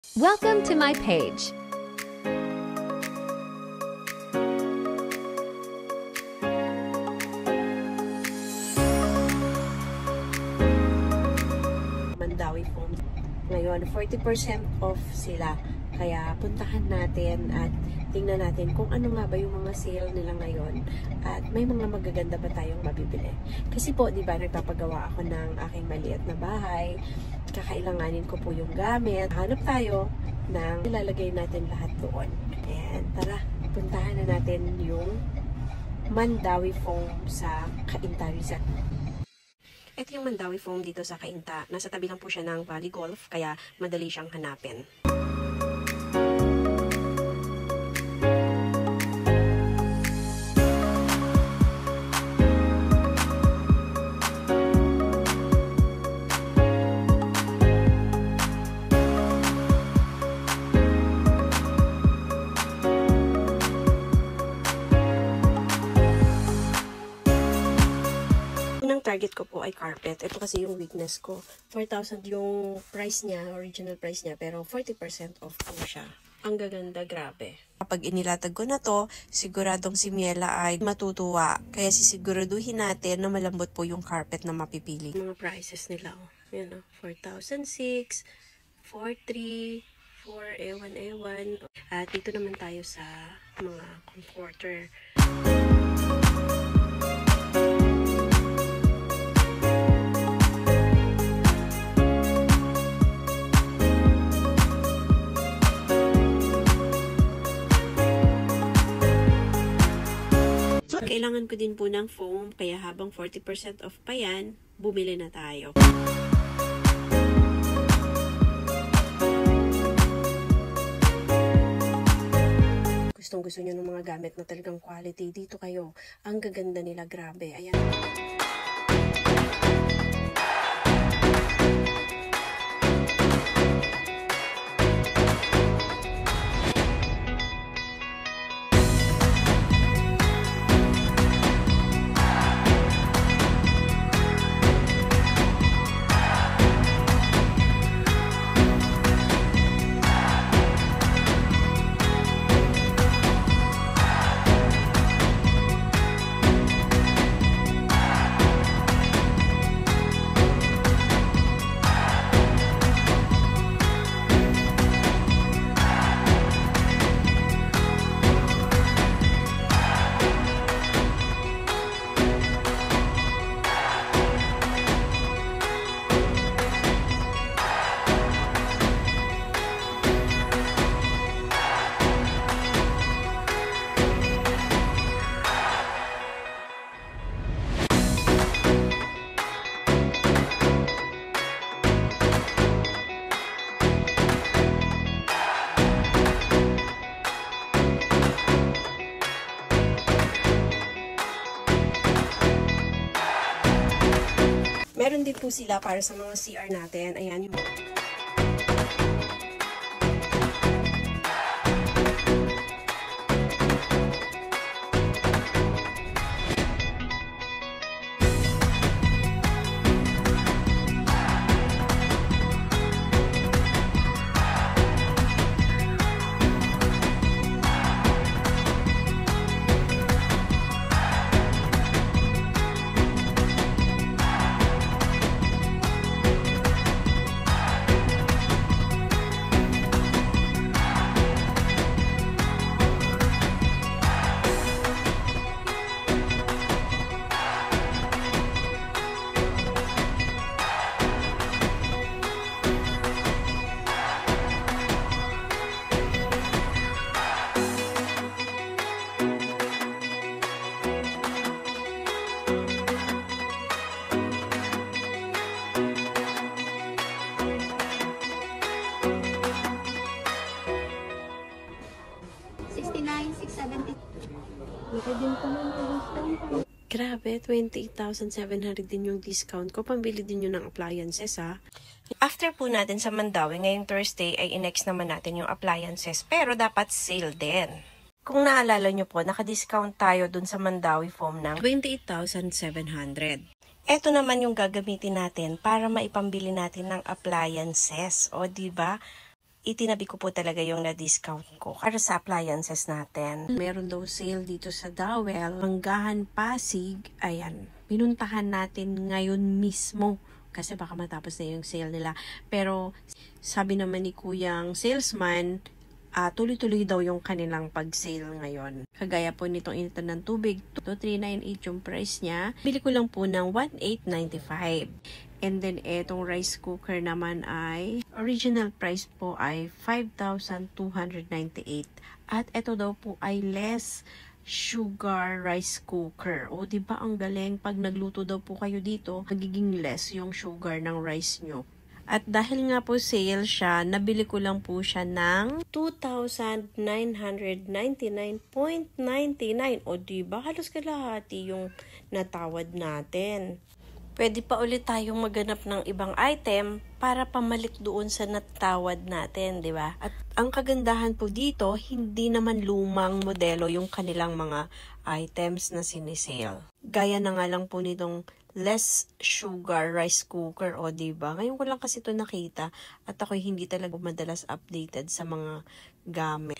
Welcome to my page. Mandawi Foam. Ngayon, 40% off sila. Kaya puntahan natin at tingnan natin kung ano nga ba yung mga sale nila ngayon. At may mga magaganda ba tayong mabibili. Kasi po, di ba, nagpapagawa ako ng aking maliit na bahay. Kakailanganin ko po yung gamit. Hanap tayo ng ilalagay natin lahat doon. Ayan, tara, puntahan na natin yung Mandawi Foam sa Cainta Rizal. Ito yung Mandawi Foam dito sa Cainta. Nasa tabi lang po siya ng Valley Golf, kaya madali siyang hanapin. Ang target ko po ay carpet. Ito kasi yung weakness ko. 4,000 yung price niya, original price niya, pero 40% off po siya. Ang gaganda, grabe. Kapag inilatag ko na to, siguradong si Miela ay matutuwa. Kaya sisiguraduhin natin na malambot po yung carpet na mapipili. Mga prices nila, oh. Yan, oh. 4,006, 4,3, 4, ewan. At dito naman tayo sa mga comforter. Kailangan ko din po ng foam, kaya habang 40% off pa yan, bumili na tayo. Gustong gusto nyo ng mga gamit na talagang quality, dito kayo. Ang gaganda nila, grabe. Ayan. Meron din po sila para sa mga CR natin. Ayan yung... Grabe, 28,700 din yung discount ko. Pambili din yun ng appliances, ha. After po natin sa Mandawi, ngayong Thursday ay i-next naman natin yung appliances. Pero dapat sale din. Kung naalala nyo po, naka-discount tayo dun sa Mandawi Foam ng 28,700. Ito naman yung gagamitin natin para maipambili natin ng appliances. O, diba? itinabi ko po talaga yung na-discount ko para sa appliances natin. Meron daw sale dito sa Dowell, Manggahan, Pasig. Ayan, pinuntahan natin ngayon mismo kasi baka matapos na yung sale nila. Pero sabi naman ni kuyang salesman, tuloy-tuloy daw yung kanilang pag-sale ngayon. Kagaya po nitong initan ng tubig, 2,398 yung price niya. Bili ko lang po ng 1,895. And then, etong rice cooker naman ay, original price po ay 5,298. At ito daw po ay less sugar rice cooker. O, diba ang galing? Pag nagluto daw po kayo dito, magiging less yung sugar ng rice nyo. At dahil nga po sale siya, nabili ko lang po siya ng 2,999.99. O, diba? Halos kalahati yung natawad natin. Pwede pa ulit tayong maghanap ng ibang item para pamalit doon sa natawad natin, di ba? At ang kagandahan po dito, hindi naman lumang modelo yung kanilang mga items na sinisale. Gaya na nga lang po nitong less sugar rice cooker, o di ba? Ngayon ko lang kasi ito nakita at ako'y hindi talaga madalas updated sa mga gamit.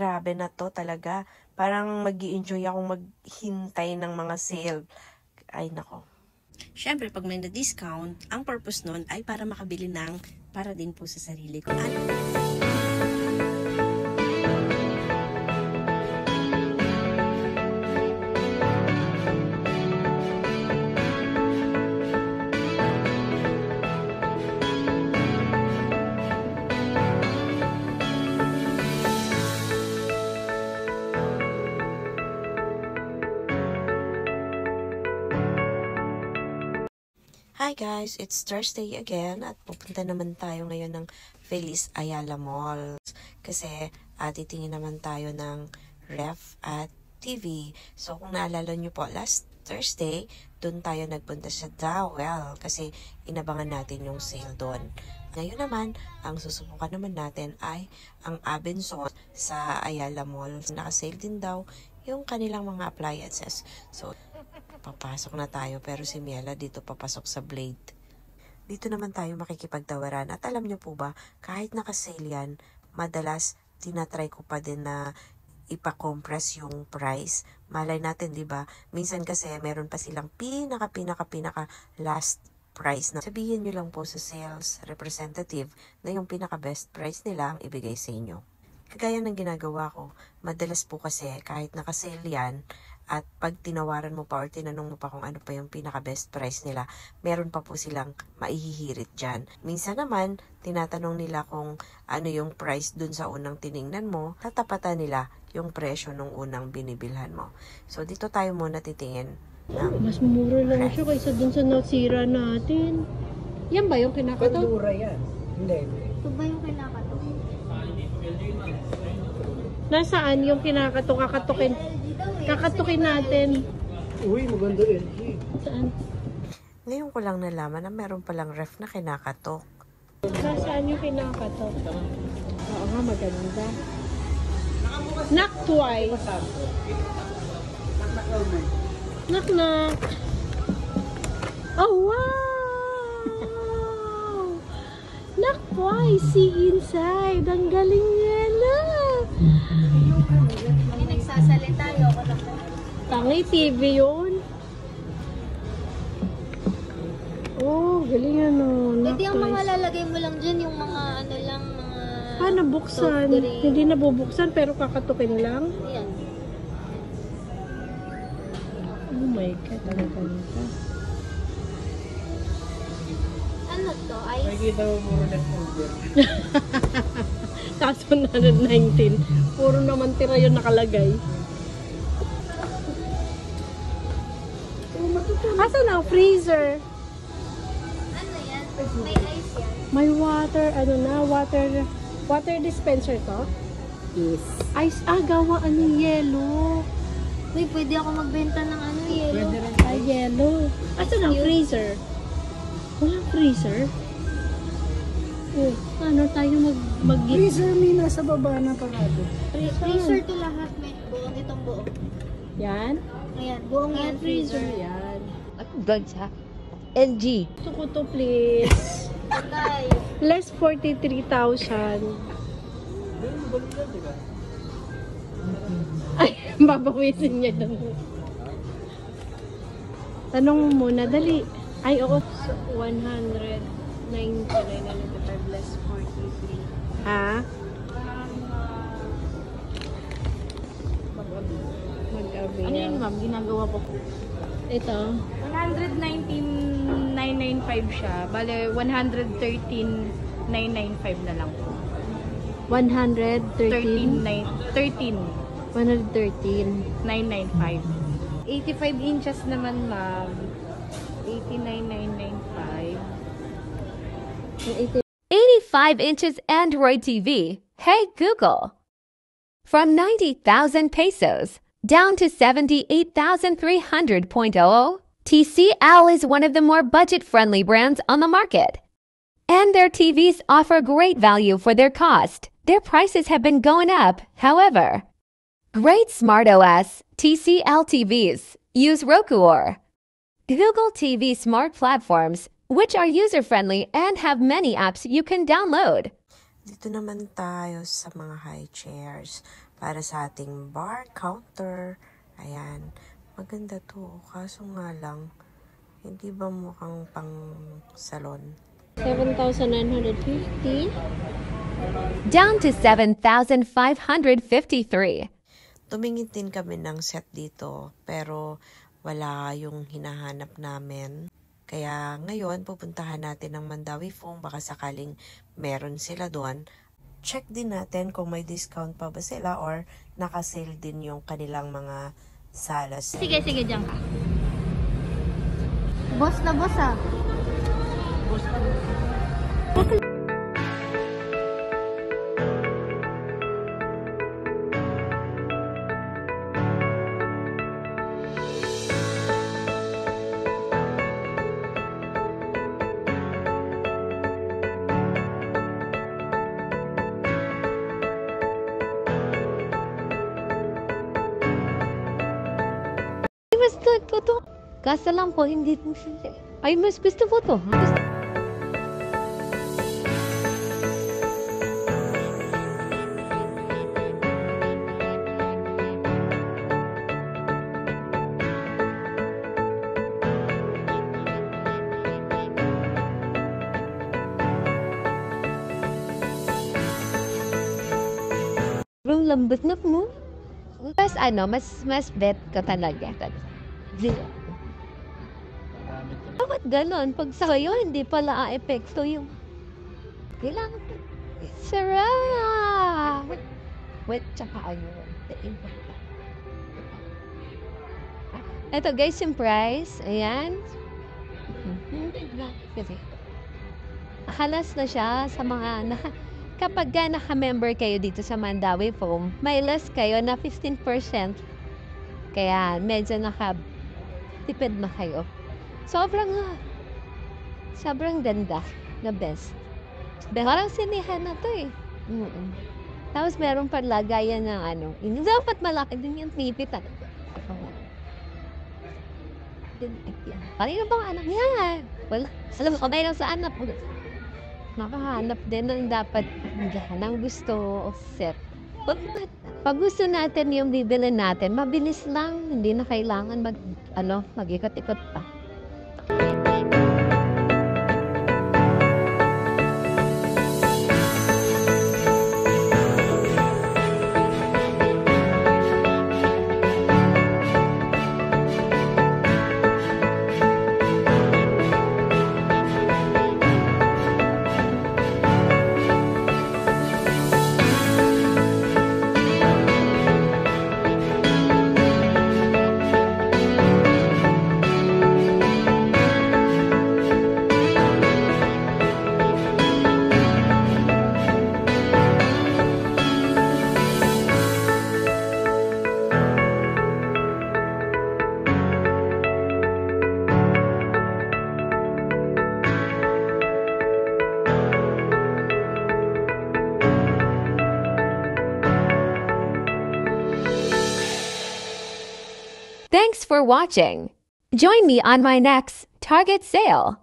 Grabe na to talaga. Parang mag-i-enjoy akong maghintay ng mga sale. Ay nako. Siyempre, pag may na-discount, ang purpose nun ay para makabili ng para din po sa sarili ko. Hi guys, it's Thursday again at pupunta naman tayo ngayon ng Feliz Ayala Mall kasi titingin naman tayo ng ref at TV. So kung naalala nyo po, last Thursday, doon tayo nagpunta sa Dowell kasi inabangan natin yung sale doon. Ngayon naman, ang susubukan naman natin ay ang Abenson sa Ayala Mall. Naka-sale din daw yung kanilang mga appliances. So, papasok na tayo pero si Miela dito papasok sa Blade. Dito naman tayo makikipagtawaran at alam nyo po ba, kahit naka-sale yan, madalas tinatry ko pa din na ipa-compress yung price. Malay natin, di ba? Minsan kasi meron pa silang pinaka last price na sabihin nyo lang po sa sales representative na yung pinaka best price nila ang ibigay sa inyo. Kagaya ng ginagawa ko, madalas po kasi kahit naka-sale yan, at pag tinawaran mo pa or tinanong mo pa kung ano pa yung pinaka-best price nila, meron pa po silang maihihirit dyan. Minsan naman, tinatanong nila kung ano yung price dun sa unang tiningnan mo, tatapatan nila yung presyo nung unang binibilhan mo. So, dito tayo muna titingin. Mas mura lang siya kaysa dun sa nasira natin. Yan ba yung kinakato? Pandura yan. Hindi. Ito ba yung kinakato? Nasaan yung kinakato? Kakatukin natin. Uy, maganda LG. Saan? Ngayon ko lang nalaman na meron palang ref na kinakatok. Nasaan yung kinakato? Oo nga, maganda. Knock twice. Knock. Oh, wow! Knock twice. See inside. Ang galing nila. Nagsasalita yun. Tangi TV yun. Galing ano, Pwede ang mga nice. lalagay mo lang dyan, yung mga ano lang, mga... Paano buksan? soft drink. Hindi nabubuksan pero kakatukin lang. Ayan. Oh my God, ang ganda. Ano to? Ice? Nakikita mo muna ng order. Kaso 119. Puro naman tira yun nakalagay. Asan ang freezer? Ano yan? May ice yan. May water, ano na, water dispenser to? Yes. Ice, gawa, ano, yellow. Uy, pwede ako magbenta ng ano, yellow. Pwede rin. Yellow. Asan ang freezer? Walang freezer? Oh, ano tayo mag Freezer may nasa baba na parado. Freezer to lahat, may buong itong buo. Yan? Ayan, buong yan, freezer. Yan. Good siya. LG. Gusto ko to, please. Patay. Less 43,000. Ay, babawisin niya doon. Tanong mo muna, dali. Ay, oo. 199 less 43. Ha? Mag-avail. Ano yun, ma'am? Ginagawa po. Ito. 119,995 siya. Bale, 113,995 na lang po. 113. 13,995. 85 inches naman, ma'am. 89,995. 85 inches Android TV. Hey Google. From 90,000 pesos down to 78,300.00, TCL is one of the more budget-friendly brands on the market. And their TVs offer great value for their cost. Their prices have been going up, however. Great Smart OS TCL TVs use Roku or Google TV smart platforms, which are user-friendly and have many apps you can download. Dito naman tayo sa mga high chairs para sa ating bar counter. Ayan, maganda to. Kaso nga lang, hindi ba mukhang pang salon? 7,950. Down to 7,553. Tumingin din kami ng set dito, pero wala yung hinahanap namin. Kaya ngayon, pupuntahan natin ng Mandawi Foam. Baka sakaling meron sila doon. Check din natin kung may discount pa ba sila or nakasale din yung kanilang mga salas. Sige, dyan ka. Boss na boss ah. Mas gusto ko to. Kaso lang po, hindi po siya. Ay, mas gusto ko to. Sobrang lambot na mo. Mas mas bet ka talaga. Bakit ganon? Pag sa'yo, hindi pala a-epekto yung... Kailangan... Sarap! Wait, tsaka ano? Ito guys, yung price. Ayan. Halas na siya sa mga... Kapag naka-member kayo dito sa Mandawi Foam, may less kayo na 15%. Kaya medyo nakatipid na kayo. Sobrang ganda. The best. Parang sinihan na to eh. Tapos meron pa lagayan ng ano. Dapat malaki din yung tipit. Kanino bang anak niya? Wala. Alam ko, mayroon sa anak. Nakahanap din ng dapat ng gusto of set. Pag gusto natin yung bibili natin, mabilis lang. Hindi na kailangan mag-ikot-ikot pa. for watching. Join me on my next Target sale.